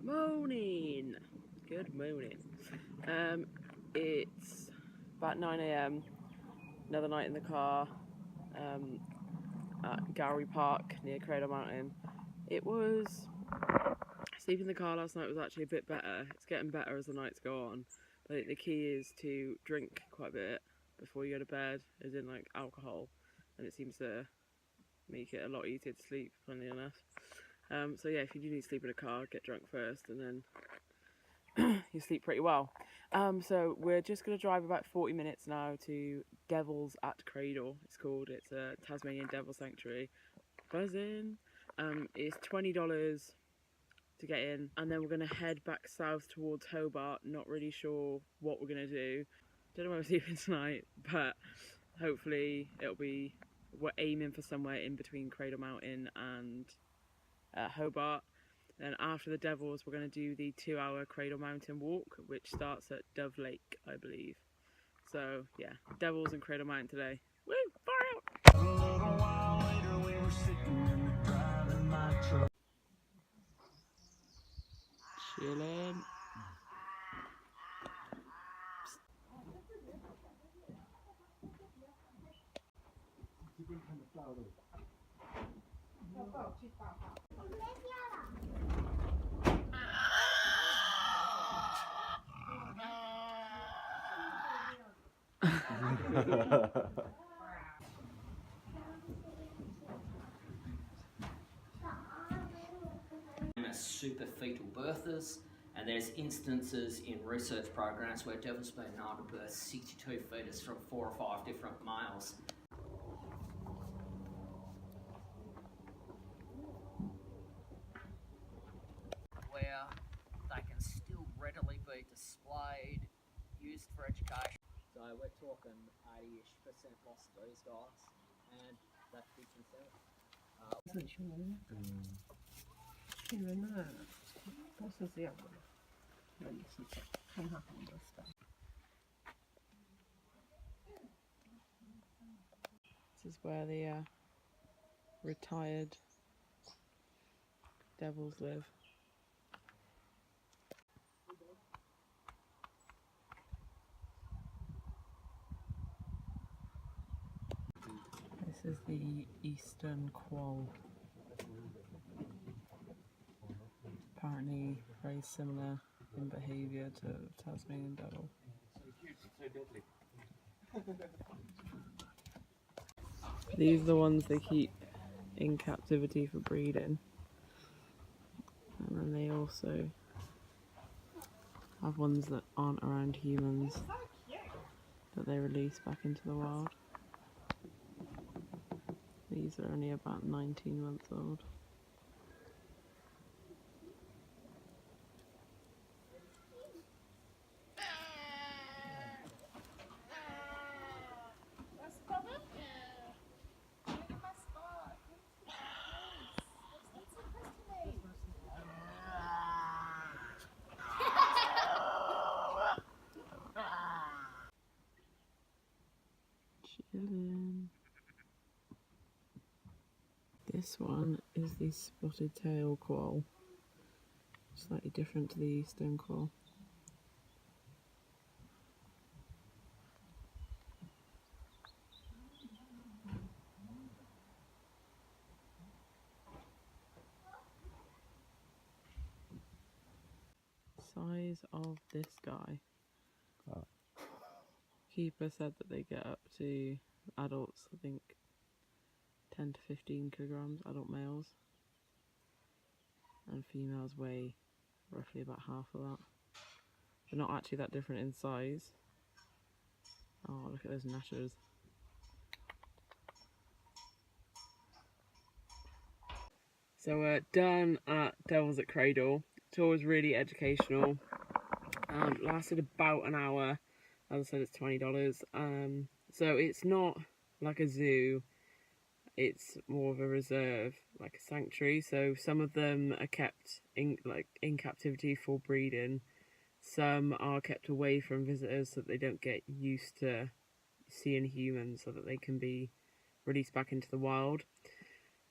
Morning. Good morning. It's about 9 a.m. Another night in the car at Gowrie Park near Cradle Mountain. Sleeping in the car last night was actually a bit better. It's getting better as the nights go on. But I think the key is to drink quite a bit before you go to bed, as in like alcohol, and it seems to make it a lot easier to sleep, funnily enough. So yeah, if you do need to sleep in a car, get drunk first and then you sleep pretty well. So we're just going to drive about 40 minutes now to Devils at Cradle, it's called. It's a Tasmanian Devil sanctuary. Buzzing. It's $20 to get in, and then we're going to head back south towards Hobart. Not really sure what we're going to do. Don't know where we're sleeping tonight, but hopefully we're aiming for somewhere in between Cradle Mountain and Hobart. Then after the Devils, we're going to do the 2-hour Cradle Mountain walk, which starts at Dove Lake, I believe. So yeah, Devils and Cradle Mountain today. Woo! Far out! A little while later, we were sitting in the driving my truck. Chilling. Superfetal birthers, and there's instances in research programs where devils have been known to birth 62 fetus from 4 or 5 different males. Where they can still readily be displayed, used for education. So we're talking 80-ish% loss of these guys, and that 50%. 很凶，骗人啊，都是这样的，人是看他很多事。This is where the retired Devils live. This is the eastern quoll. Apparently very similar in behaviour to Tasmanian Devil. These are the ones they keep in captivity for breeding. And then they also have ones that aren't around humans that they release back into the wild. These are only about 19 months old. Chilling. This one is the spotted tail quoll, slightly different to the eastern quoll. Size of this guy. Oh. Keeper said that they get up to adults, I think 10 to 15 kilograms, adult males, and females weigh roughly about half of that. They're not actually that different in size. Oh, look at those gnashers. So we're done at Devils at Cradle. Tour was really educational. Lasted about an hour. As I said, it's $20. So it's not like a zoo. It's more of a reserve, like a sanctuary. So some of them are kept in captivity for breeding. Some are kept away from visitors so that they don't get used to seeing humans, so that they can be released back into the wild.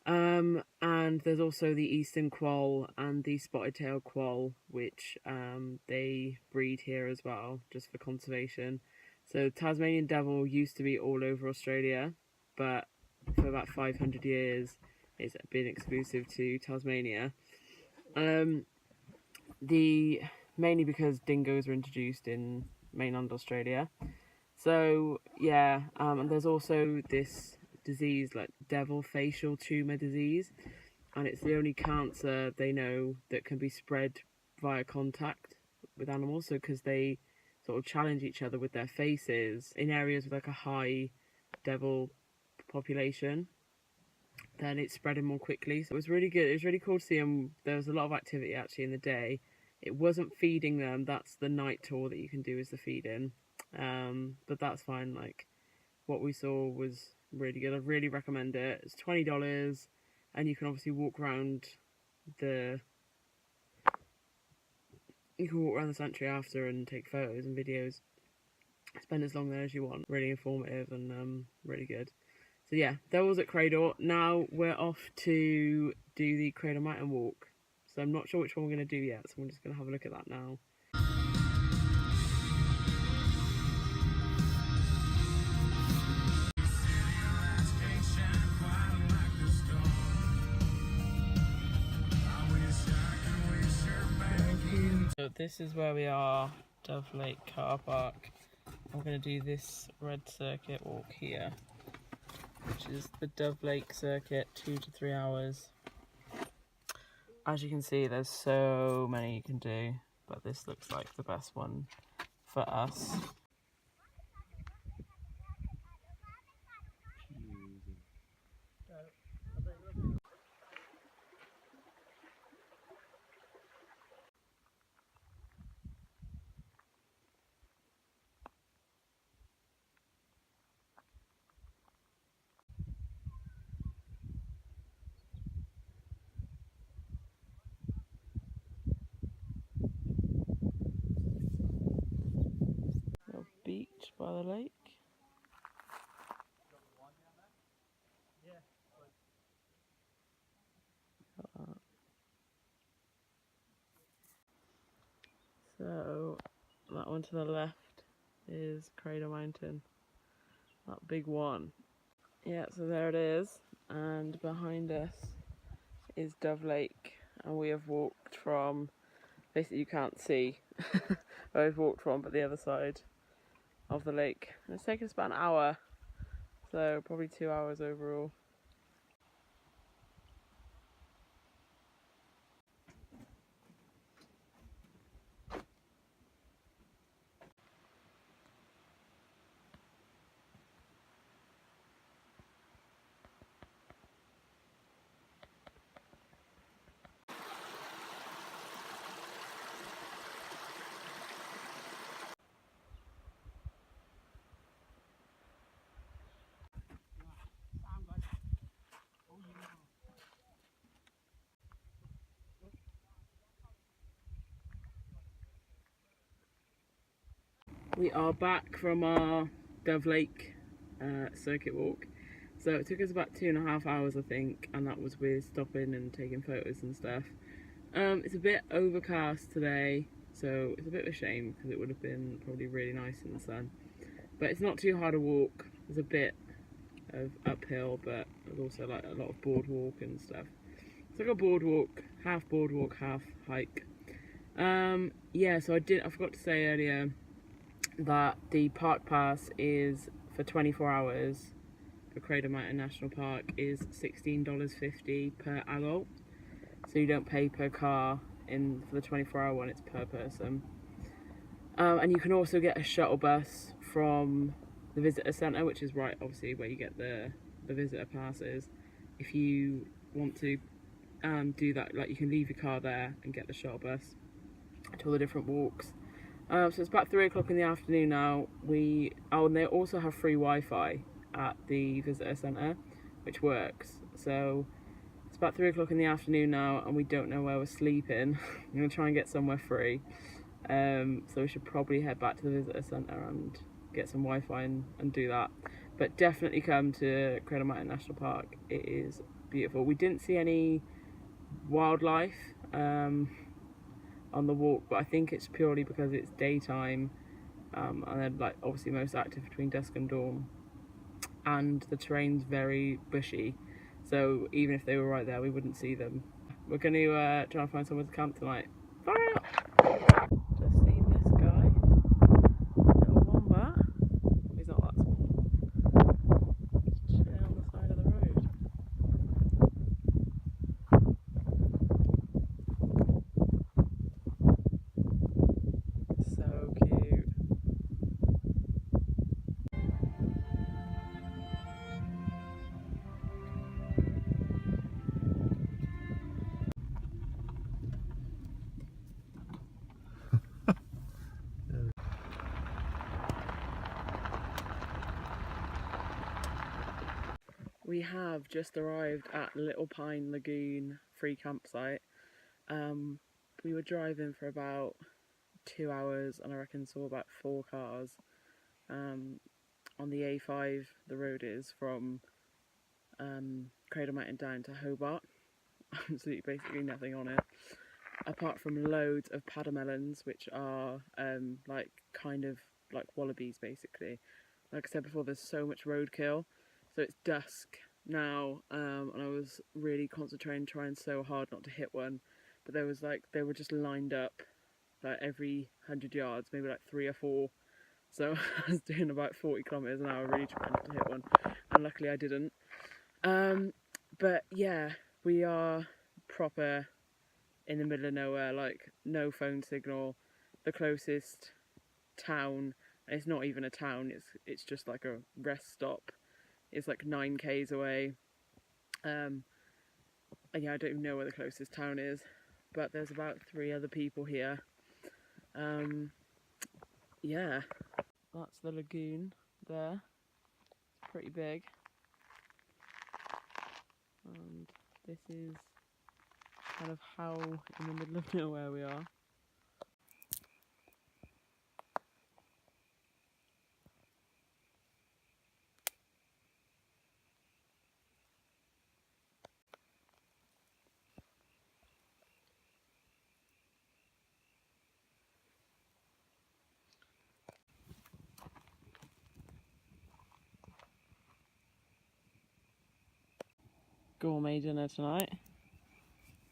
And there's also the eastern quoll and the spotted tail quoll, which they breed here as well, just for conservation. So Tasmanian devil used to be all over Australia, but for about 500 years it's been exclusive to Tasmania. Mainly because dingoes were introduced in mainland Australia. So yeah, and there's also this disease like devil facial tumour disease, and it's the only cancer they know that can be spread via contact with animals. So because they sort of challenge each other with their faces in areas with like a high devil population, then it's spreading more quickly. So it was really good. It was really cool to see them. There was a lot of activity actually in the day. It wasn't feeding them. That's the night tour that you can do, is the feeding. But that's fine. Like, what we saw was really good. I really recommend it. It's $20, and you can obviously walk around the sanctuary after and take photos and videos. Spend as long there as you want. Really informative and really good. So yeah, Devils at Cradle. Now we're off to do the Cradle Mountain walk. So I'm not sure which one we're going to do yet, so I'm just going to have a look at that now. So this is where we are, Dove Lake Car Park. I'm going to do this red circuit walk here, which is the Dove Lake circuit, 2 to 3 hours. As you can see, there's so many you can do, but this looks like the best one for us. Little beach by the lake. So that one to the left is Cradle Mountain, that big one. Yeah, so there it is, and behind us is Dove Lake, and we have walked from, basically you can't see where we've walked from, but the other side of the lake. And it's taken us about an hour, so probably 2 hours overall. We are back from our Dove Lake circuit walk. So it took us about 2.5 hours, I think, and that was with stopping and taking photos and stuff. It's a bit overcast today, so it's a bit of a shame because it would have been probably really nice in the sun. But it's not too hard a walk. There's a bit of uphill, but there's also like a lot of boardwalk and stuff. It's like a boardwalk, half hike. Yeah, so I forgot to say earlier that the park pass is for 24 hours for Cradle Mountain National Park is $16.50 per adult, so you don't pay per car for the 24-hour one, it's per person. And you can also get a shuttle bus from the visitor centre, which is right obviously where you get the visitor passes. If you want to do that, like, you can leave your car there and get the shuttle bus to all the different walks. So it's about 3 o'clock in the afternoon now. And they also have free Wi-Fi at the visitor centre, which works. So it's about 3 o'clock in the afternoon now, and we don't know where we're sleeping. I'm going to try and get somewhere free. So we should probably head back to the visitor centre and get some Wi-Fi and do that. But definitely come to Cradle Mountain National Park. It is beautiful. We didn't see any wildlife on the walk, but I think it's purely because it's daytime, and they're like obviously most active between dusk and dawn, and the terrain's very bushy, so even if they were right there we wouldn't see them. We're going to try and find somewhere to camp tonight. Fire out! Just seen this guy, little wombat. He's not that small. Just chilling on the side of the road. So cute. We have just arrived at Little Pine Lagoon free campsite. We were driving for about 2 hours and I reckon saw about 4 cars. On the A5 the road is from Cradle Mountain down to Hobart. Absolutely basically nothing on it, apart from loads of paddlemelons, which are like kind of like wallabies basically. Like I said before, there's so much roadkill, so it's dusk now, and I was really concentrating, trying so hard not to hit one, but there was like, they were just lined up like every 100 yards, maybe like 3 or 4, so I was doing about 40 kilometers an hour really trying not to hit one, and luckily I didn't. But yeah, we are proper in the middle of nowhere, like no phone signal. The closest town, and it's not even a town, it's just like a rest stop, it's like 9 k's away. And yeah, I don't even know where the closest town is, but there's about 3 other people here. Yeah, that's the lagoon there. It's pretty big, and this is kind of how in the middle of nowhere we are. Gourmet dinner tonight,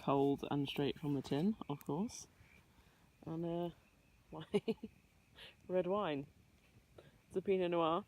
cold and straight from the tin, of course, and my red wine. It's a Pinot Noir.